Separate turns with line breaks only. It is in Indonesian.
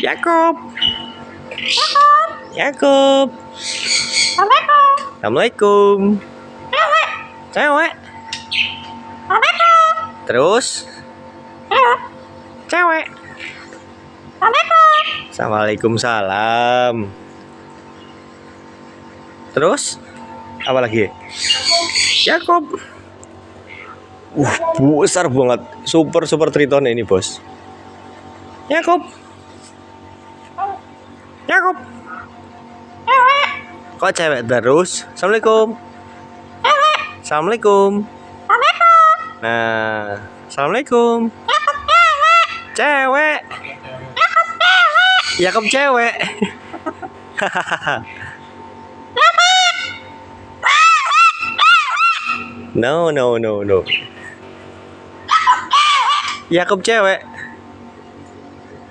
Yakub. Yakub. Assalamualaikum. Cewek. Terus? Cewek. Assalamualaikum. Terus? Apa lagi? Yakub. Besar banget. Super triton ini, bos. Yakub. Kok cewek terus? Assalamualaikum. Nah, assalamualaikum. Cewek. Yakub cewek. No. Yakub cewek.